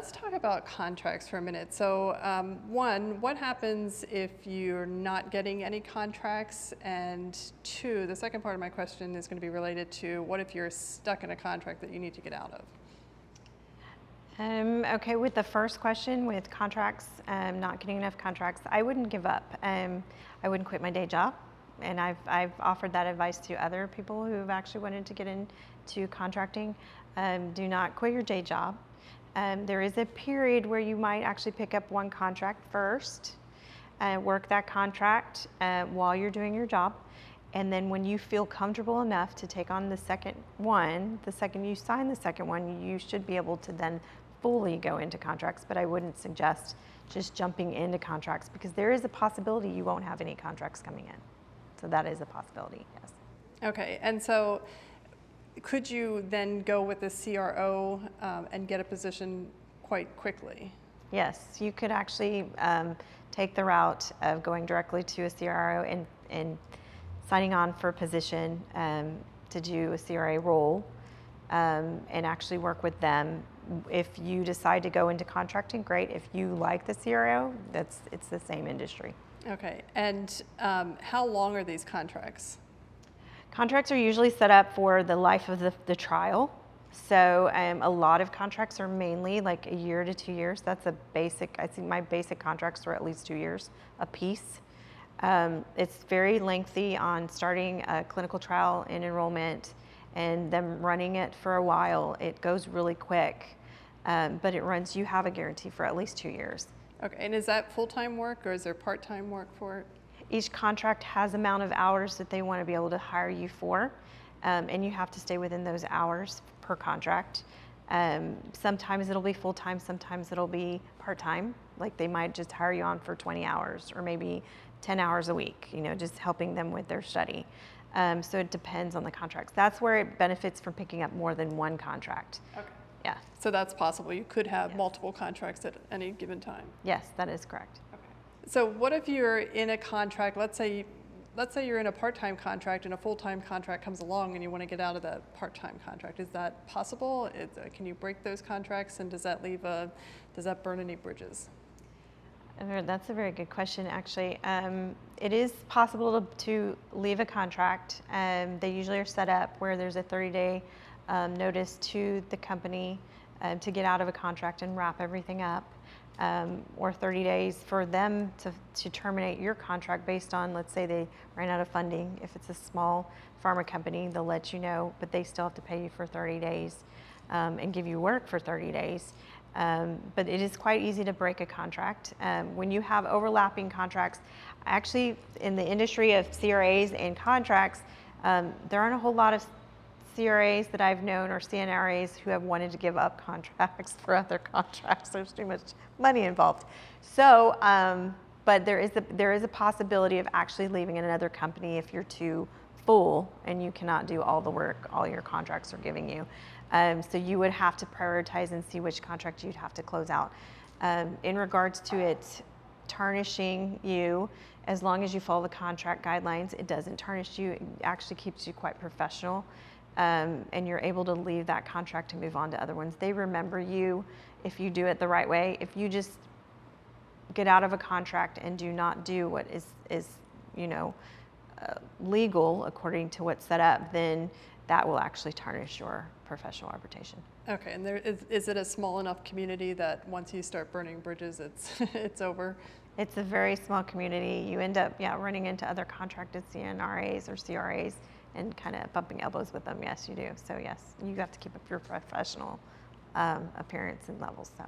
let's talk about contracts for a minute. So one, what happens if you're not getting any contracts? And two, the second part of my question is going to be related to what if you're stuck in a contract that you need to get out of? Okay, with the first question, with contracts, not getting enough contracts, I wouldn't give up. I wouldn't quit my day job. And I've offered that advice to other people who've actually wanted to get into contracting. Do not quit your day job. There is a period where you might actually pick up one contract first, work that contract while you're doing your job. And then when you feel comfortable enough to take on the second one, the second you sign the second one, you should be able to then fully go into contracts. But I wouldn't suggest just jumping into contracts because there is a possibility you won't have any contracts coming in. So that is a possibility, yes. Okay, and so could you then go with the CRO and get a position quite quickly? Yes, you could actually take the route of going directly to a CRO and signing on for a position to do a CRA role and actually work with them. If you decide to go into contracting, great. If you like the CRO, it's the same industry. Okay, and how long are these contracts? Contracts are usually set up for the life of the trial. So a lot of contracts are mainly like a year to 2 years. That's a basic, I think my basic contracts are at least 2 years a piece. It's very lengthy on starting a clinical trial and enrollment and them running it for a while. It goes really quick, but you have a guarantee for at least 2 years. Okay, and is that full-time work or is there part-time work for it? Each contract has amount of hours that they want to be able to hire you for, and you have to stay within those hours per contract. Sometimes it'll be full-time, sometimes it'll be part-time. Like they might just hire you on for 20 hours or maybe 10 hours a week, just helping them with their study. So it depends on the contracts. That's where it benefits from picking up more than one contract. Okay. Yeah. So that's possible. You could have multiple contracts at any given time. Yes, that is correct. Okay. So what if you're in a contract, let's say you're in a part-time contract and a full-time contract comes along and you want to get out of that part-time contract. Is that possible? Can you break those contracts and does that burn any bridges? That's a very good question, actually. It is possible to leave a contract. They usually are set up where there's a 30-day notice to the company to get out of a contract and wrap everything up, or 30 days for them to terminate your contract based on, let's say they ran out of funding. If it's a small pharma company, they'll let you know, but they still have to pay you for 30 days and give you work for 30 days. But it is quite easy to break a contract. When you have overlapping contracts, actually in the industry of CRAs and contracts, there aren't a whole lot of CRAs that I've known or CNRAs who have wanted to give up contracts for other contracts. There's too much money involved. So, but there is a possibility of actually leaving in another company if you're too full and you cannot do all the work all your contracts are giving you. So you would have to prioritize and see which contract you'd have to close out. In regards to it tarnishing you, as long as you follow the contract guidelines, it doesn't tarnish you. It actually keeps you quite professional. And you're able to leave that contract and move on to other ones. They remember you if you do it the right way. If you just get out of a contract and do not do what is legal according to what's set up, then that will actually tarnish your professional reputation. Okay, and is it a small enough community that once you start burning bridges, it's over? It's a very small community. You end up running into other contracted CNRAs or CRAs and kind of bumping elbows with them. Yes, you do. So yes, you have to keep up your professional appearance and levels. So.